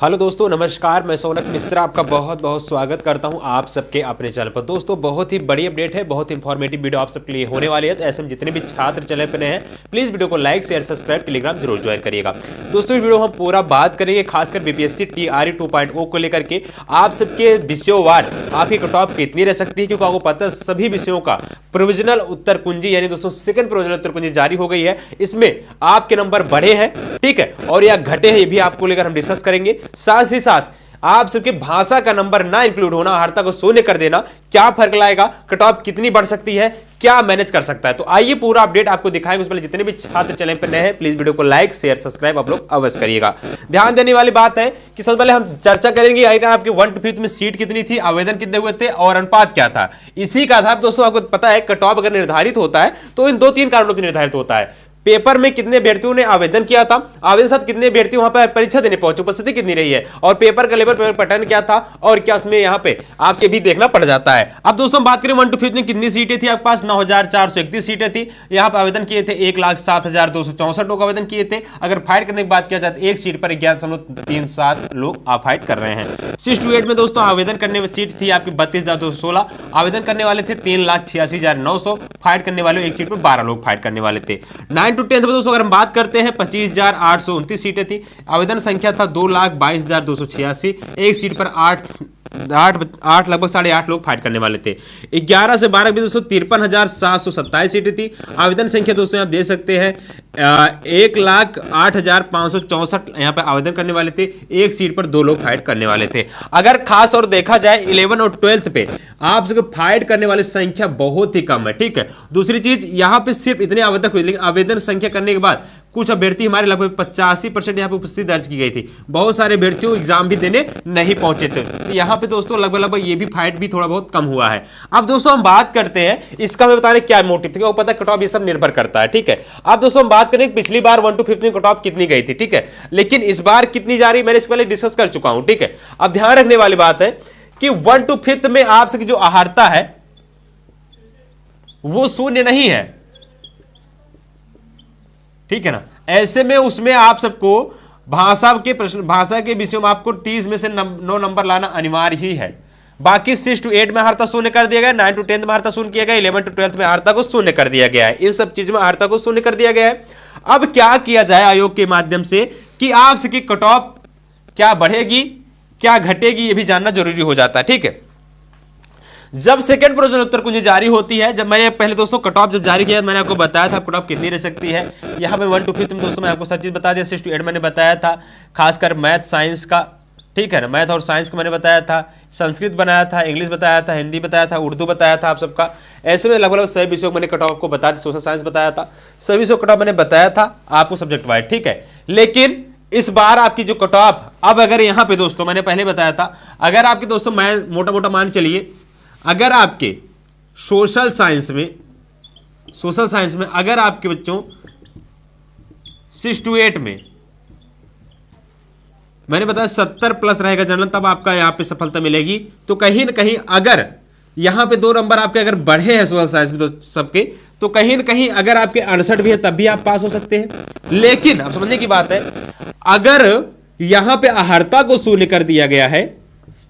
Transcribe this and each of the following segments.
Hello दोस्तों, नमस्कार। मैं सोनक मिश्रा आपका बहुत बहुत स्वागत करता हूं आप सबके अपने चैनल पर। दोस्तों, बहुत ही बड़ी अपडेट है, बहुत इंफॉर्मेटिव वीडियो आप सबके लिए होने वाली है। तो ऐसे में जितने भी छात्र चैनल पर हैं, प्लीज़ वीडियो को लाइक शेयर सब्सक्राइब टेलीग्राम जरूर ज्वाइन करिएगा। दोस्तों, इस वीडियो में हम पूरा बात करेंगे खासकर बीपीएससी TRE 2.0 को लेकर के। आप सबके विषयों वार आपकी कट ऑफ कितनी रह सकती है, क्योंकि आपको पता है सभी विषयों का प्रोविजनल उत्तर कुंजी यानी दोस्तों सेकंड प्रोविजनल उत्तर कुंजी जारी हो गई है। इसमें आपके नंबर बढ़े हैं, ठीक है, और या घटे हैं, ये भी आपको लेकर हम डिस्कस करेंगे। साथ ही साथ आप सबके भाषा का नंबर ना इंक्लूड होना, अहार्ता को शून्य कर देना, क्या फर्क लाएगा, कट ऑफ कितनी बढ़ सकती है, क्या मैनेज कर सकता है। तो आइए पूरा अपडेट आपको दिखाएंगे। उससे पहले जितने भी छात्र चैनल पर नए हैं, प्लीज वीडियो को लाइक शेयर सब्सक्राइब आप लोग अवश्य करिएगा। ध्यान देने वाली बात है कि सबसे पहले हम चर्चा करेंगे अगर आपके 1 to 5 में सीट कितनी थी, आवेदन कितने हुए थे और अनुपात क्या था। इसी का आधार दोस्तों आपको पता है कट ऑफ अगर निर्धारित होता है तो इन 2-3 कारणों से निर्धारित होता है। पेपर में कितने अभ्यर्थियों ने आवेदन किया था, आवेदन साथ कितने अभ्यर्थी वहां पर परीक्षा देने पहुंचे, उपस्थिति कितनी रही है, और पेपर का लेवल, पेपर पैटर्न क्या था, और क्या उसमें यहां पे आपसे भी देखना पड़ जाता है। अब दोस्तों बात करें 1 to 5 में कितनी सीटें थी, आपके पास 9431 सीटें थी। यहां पर आवेदन किए थे 1,07,264 लोग आवेददन किए थे। अगर फाइट करने की बात किया जाए तो एक सीट पर 11.37 लोग आप फाइट कर रहे हैं। 6 to 8 में दोस्तों आवेदन करने में सीट थी आपकी 32,216, आवेदन करने वाले थे 3,86,900, फाइट करने वाले एक सीट पर 12 लोग फाइट करने वाले थे। 9 to 10 में दोस्तों अगर हम बात करते हैं 25,829 सीटें थी, आवेदन संख्या था 2,22,286, एक सीट पर 8 लगभग 8.5 लोग फाइट करने वाले थे। 11 से 12 में दोस्तों 53,727 सीटें थी, आवेदन संख्या दोस्तों आप देख सकते हैं 1,08,564 यहां पे आवेदन करने वाले थे, एक सीट पर 2 लोग फाइट करने वाले थे। अगर खास और देखा जाए 11 और 12 पे आप सबको फाइट करने वाली संख्या बहुत ही कम है, ठीक है। दूसरी चीज यहां पे सिर्फ इतने आवेदक हुए, लेकिन आवेदन संख्या करने के बाद कुछ अभ्यर्थी हमारे लगभग 85% यहां पे उपस्थिति दर्ज की गई थी। बहुत सारे अभ्यर्थियों एग्जाम भी देने नहीं पहुंचे थे, तो यहां पे दोस्तों लगभग ये भी फाइट भी थोड़ा बहुत कम हुआ है। अब दोस्तों हम बात करते हैं इसका, मैं बता रहे क्या मोटिव था, पता है कट ऑफ ये सब निर्भर करता है, ठीक है। अब दोस्तों हम बात करें पिछली बार 1 to 5 में कट ऑफ कितनी गई थी, ठीक है, लेकिन इस बार कितनी जा रही मैंने इसके पहले डिस्कस कर चुका हूं, ठीक है। अब ध्यान रखने वाली बात है कि 1 to 5 में आपसे जो अहार्ता है वो शून्य नहीं है, ठीक है ना। ऐसे में उसमें आप सबको भाषा के विषयों में आपको 30 में से 9 नंबर लाना अनिवार्य ही है। बाकी 6 to 8 में अहार्ता शून्य कर दिया गया, 9 to 10 में अहार्ता शून्य किया गया, 11 to 12 में अहार्ता को शून्य कर दिया गया है। इन सब चीजों में अहार्ता को शून्य कर दिया गया है। अब क्या किया जाए आयोग के माध्यम से कि आपकी कट ऑफ क्या बढ़ेगी क्या घटेगी, यह भी जानना जरूरी हो जाता है, ठीक है। जब सेकंड प्रोविजनल उत्तर कुंजी जारी होती है, जब मैंने पहले दोस्तों कट ऑफ जब जारी किया मैंने आपको बताया था कट ऑफ कितनी रह सकती है। यहां पे 1 to 5 में दोस्तों मैं आपको सब चीज बता दिया। 6 to 8 मैंने बताया था, खासकर मैथ साइंस का, ठीक है ना, मैथ और साइंस का मैंने बताया था, संस्कृत बनाया था, इंग्लिश बताया था, हिंदी बताया था, उर्दू बताया था आप सबका। ऐसे में लगभग सभी विषयों मैंने कट ऑफ को बताया था। सोशल साइंस बताया था, सभी विषयों कट ऑफ मैंने बताया था आपको सब्जेक्ट वाइज, ठीक है। लेकिन इस बार आपकी जो कट ऑफ, अब अगर यहां पे दोस्तों मैंने पहले बताया था, अगर आपके दोस्तों मैं मोटा मोटा मान चलिए, अगर आपके सोशल साइंस में अगर आपके बच्चों 6 to 8 में मैंने बताया 70 प्लस रहेगा जनरल, तब आपका यहां पे सफलता मिलेगी। तो कहीं ना कहीं अगर यहां पे 2 नंबर आपके अगर बढ़े हैं सोशल साइंस में तो सबके, तो कहीं ना कहीं अगर आपके 68 भी है तब भी आप पास हो सकते हैं। लेकिन अब समझने की बात है, अगर यहां पे अहार्ता को शून्य कर दिया गया है,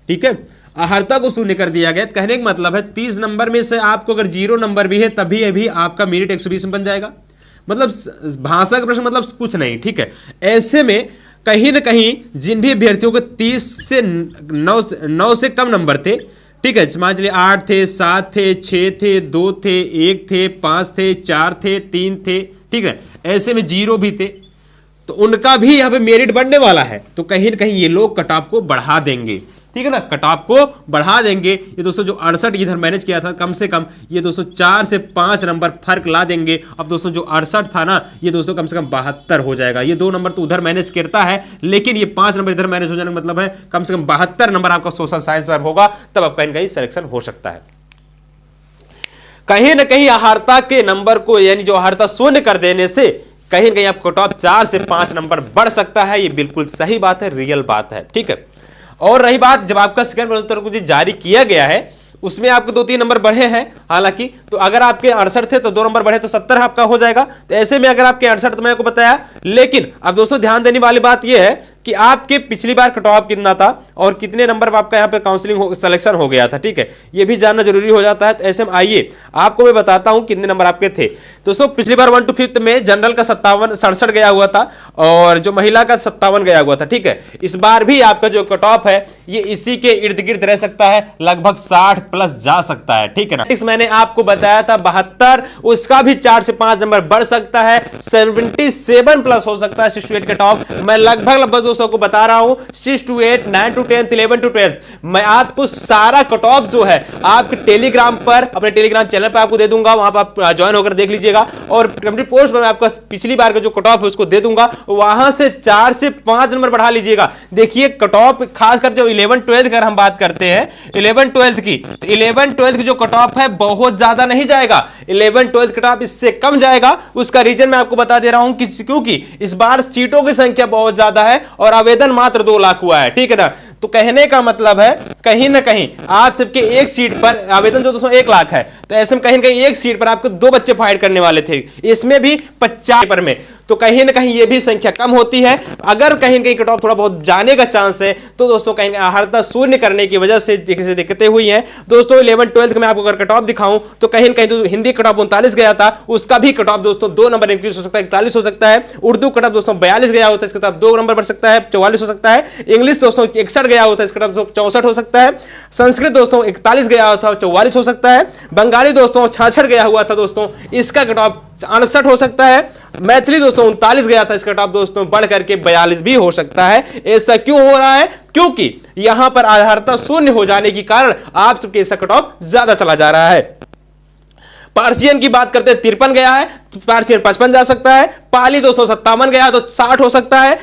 ठीक है, अहार्ता को शून्य कर दिया गया, कहने का मतलब है 30 नंबर में से आपको अगर 0 नंबर भी है तभी अभी आपका मेरिट 120 में बन जाएगा। मतलब भाषा का प्रश्न मतलब कुछ नहीं, ठीक है। ऐसे में कहीं ना कहीं जिन भी अभ्यर्थियों को 30 से 9 से कम नंबर थे, ठीक है, मान लीजिए 8 थे, 7 थे, 6 थे, 2 थे, 1 थे, 5 थे, 4 थे, 3 थे, ठीक है, ऐसे में 0 भी थे, तो उनका भी यहाँ पे मेरिट बढ़ने वाला है। तो कहीं ना कहीं ये लोग कट ऑफ को बढ़ा देंगे, ठीक है ना, कट ऑफ को बढ़ा देंगे। ये दोस्तों जो 68 इधर मैनेज किया था कम से कम, ये दोस्तों 4 से 5 नंबर फर्क ला देंगे। अब दोस्तों जो 68 था ना, ये दोस्तों कम से कम 72 हो जाएगा। ये 2 नंबर तो उधर मैनेज करता है, लेकिन ये 5 नंबर इधर मैनेज हो जाने का मतलब है कम से कम 72 नंबर आपका सोशल साइंस पर होगा, तब आप कहीं ना कहीं सिलेक्शन हो सकता है। कहीं ना कहीं अहार्ता के नंबर को, यानी जो अहार्ता शून्य कर देने से कहीं ना कहीं आप कट ऑफ 4 से 5 नंबर बढ़ सकता है। ये बिल्कुल सही बात है, रियल बात है, ठीक है। और रही बात, जब आपका सेकंड उत्तर कुंजी जारी किया गया है उसमें आपको 2-3 नंबर बढ़े हैं, हालांकि तो अगर आपके 68 थे तो 2 नंबर बढ़े तो 70 आपका हो जाएगा। तो ऐसे में अगर आपके 68 तो मैंने को बताया, लेकिन अब दोस्तों ध्यान देने वाली बात यह है कि आपके पिछली बार कट ऑफ कितना था और कितने नंबर आपका यहाँ पे काउंसलिंग सिलेक्शन हो गया था, ठीक है, ये भी जानना जरूरी हो जाता है। तो ऐसे में आइए आपको मैं बताता हूं कितने नंबर आपके थे। दोस्तों पिछली बार 1 to 5th में जनरल का 67 गया हुआ था और जो महिला का 57 गया हुआ था, ठीक है। इस बार भी आपका जो कट ऑफ है ये इसी के इर्द गिर्द रह सकता है, लगभग 60 प्लस जा सकता है, ठीक है ना। मैंने आपको बताया था 72, उसका भी 4 से 5 नंबर बढ़ सकता है, 77 प्लस हो सकता है 6 to 8 कट ऑफ। मैं लगभग दोस्तों को बता रहा हूं 6 to 8, 9 to 10, 11 to 12 मैं आपको सारा कट ऑफ जो है आपके टेलीग्राम पर, अपने टेलीग्राम चैनल पर आपको दे दूंगा, वहां पर आप ज्वाइन होकर देख लीजिएगा। और कंप्लीट पोस्ट पर मैं आपको पिछली बार का जो कट ऑफ है उसको दे दूंगा, वहां से 4 से 5 नंबर बढ़ा लीजिएगा। देखिए कट ऑफ खासकर जो 11-12 की हम बात करते हैं 11-12 की, तो 11-12 की जो कट ऑफ है बहुत ज्यादा नहीं जाएगा, 11-12 कट ऑफ इससे कम जाएगा। उसका रीजन मैं आपको बता दे रहा हूं कि क्योंकि इस बार सीटों की संख्या बहुत ज्यादा है और आवेदन मात्र 2 लाख हुआ है, ठीक है ना। तो कहने का मतलब है कहीं ना कहीं आप सबके एक सीट पर आवेदन जो दोस्तों 1 लाख है, तो ऐसे में कहीं ना कहीं एक सीट पर आपको 2 बच्चे फाइट करने वाले थे, इसमें भी 50 पर में, तो कहीं ना कहीं ये भी संख्या कम होती है। अगर कहीं ना कहीं कट ऑफ थोड़ा बहुत जाने का चांस है तो दोस्तों कहीं अर्हता शून्य करने की वजह से दिक्कतें हुई हैं। दोस्तों 11-12 में आपको अगर कट ऑफ दिखाऊं तो कहीं ना कहीं तो हिंदी कट ऑफ 39 गया था, उसका भी कट ऑफ दोस्तों 2 नंबर इंक्रीज हो सकता है, 41 हो सकता है। उर्दू कट ऑफ दोस्तों 42 गया होता है, इसका कट ऑफ 2 नंबर बढ़ सकता है, 44 हो सकता है। इंग्लिश दोस्तों 61 गया होता है, इसका कट ऑफ 64 हो सकता है। संस्कृत दोस्तों 41 गया होता है, 44 हो सकता है। बंगाली दोस्तों 66 गया हुआ था दोस्तों, इसका कट ऑफ 68 हो सकता है। मैथिली दोस्तों 39 गया था, इसका कट ऑफ दोस्तों बढ़ करके 42 भी हो सकता है। ऐसा क्यों हो रहा है? क्योंकि यहां पर आधारता शून्य हो जाने के कारण आप सबके इसका कट ऑफ ज्यादा चला जा रहा है। पार्सियन की बात करते हैं 53 गया है, तो पार्सियन 55 जा सकता है। पाली दोस्तों 57 गया है तो 60 हो सकता है।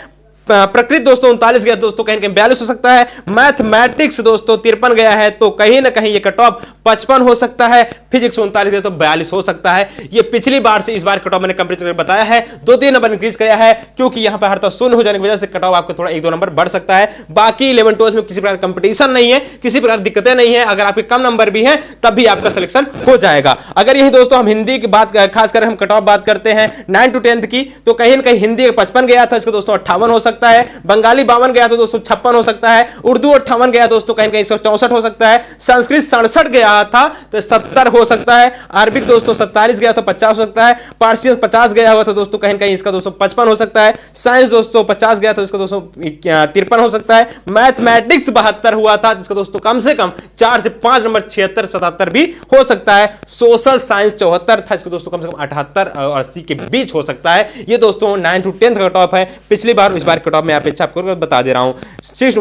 प्रकृत दोस्तों 39 गया दोस्तों कहीं कहीं 42 हो सकता है। मैथमेटिक्स दोस्तों 53 गया है तो कहीं ना कहीं ये कट ऑफ 55 हो सकता है। फिजिक्स 39 गया तो 42 हो सकता है। ये पिछली बार से इस बार कट ऑफ मैंने कंपेयर करके बताया है, 2-3 नंबर इंक्रीज किया है क्योंकि यहां पर हर शून्य हो जाने की वजह से कट ऑफ आपको थोड़ा 1-2 नंबर बढ़ सकता है। बाकी 11-12 में किसी प्रकार कंपटीशन नहीं है, किसी प्रकार दिक्कतें नहीं है, अगर आपके कम नंबर भी हैं तब भी आपका सिलेक्शन हो जाएगा। अगर यही दोस्तों हम हिंदी की बात खासकर हम कट ऑफ बात करते हैं 9 to 10 की, तो कहीं ना कहीं हिंदी 55 गया था, इसको दोस्तों 58 हो सकता है। बंगाली 52 गया तो दोस्तों 56 हो सकता है। उर्दू 58 गया दोस्तों कहीं कहीं 64 हो सकता है। संस्कृत 67 गया था तो 70 हो सकता है। अरबिक दोस्तों 47 गया तो 50 हो सकता है। पार्सियन 50 गया हुआ था दोस्तों कहीं कहीं इसका दोस्तों 55 हो सकता है। साइंस दोस्तों 50 गया तो इसका दोस्तों 53 हो सकता है। मैथमेटिक्स 72 हुआ था जिसका दोस्तों कम से कम 4 से 5 नंबर 76-77 भी हो सकता है। सोशल साइंस 74 था, इसको दोस्तों कम से कम 78 और 80 के बीच हो सकता है। ये दोस्तों 9 to 10 का कट ऑफ है पिछली बार, इस बार कट ऑफ में अपेक्षा आपको बता दे रहा हूं।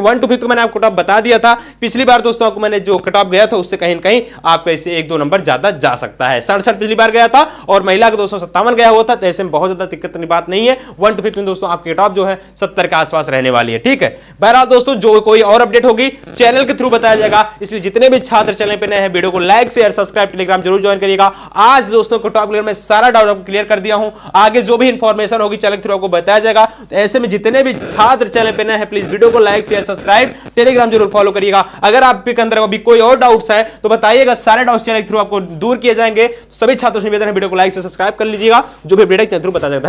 1 to 5 को मैंने आपको कट ऑफ बता दिया था पिछली बार दोस्तों, आपको मैंने जो कट ऑफ गया था उससे कहीं न कहीं आपका इससे 1-2 नंबर ज्यादा जा सकता है। 67 पिछली बार गया था और महिला का 257 गया हुआ था, तो ऐसे में बहुत ज्यादा दिक्कत की बात नहीं है। 1 to 5 में दोस्तों आपकी कट ऑफ जो है 70 के आसपास रहने वाली है, ठीक है। बहरहाल दोस्तों जो कोई और अपडेट होगी चैनल के थ्रू बताया जाएगा, इसलिए जितने भी छात्र चैनल पे नए हैं वीडियो को लाइक शेयर सब्सक्राइब टेलीग्राम जरूर ज्वाइन करिएगा। आज दोस्तों कट ऑफ क्लियर में सारा डाउट आपको क्लियर कर दिया हूं, आगे जो भी इंफॉर्मेशन होगी चैनल के थ्रू आपको बताया जाएगा। तो ऐसे में जितने भी छात्र चैनल पे नए हैं प्लीज वीडियो को लाइक शेयर सब्सक्राइब टेलीग्राम जरूर फॉलो करिएगा। अगर आपके अंदर अभी कोई और डाउट्स है तो बताइएगा, सारे डाउट्स चैनल के थ्रू आपको दूर किए जाएंगे। सभी छात्रों से निवेदन है वीडियो को लाइक से सब्सक्राइब कर लीजिएगा, जो भी अपडेट है चैनल के थ्रू बताया जाएगा।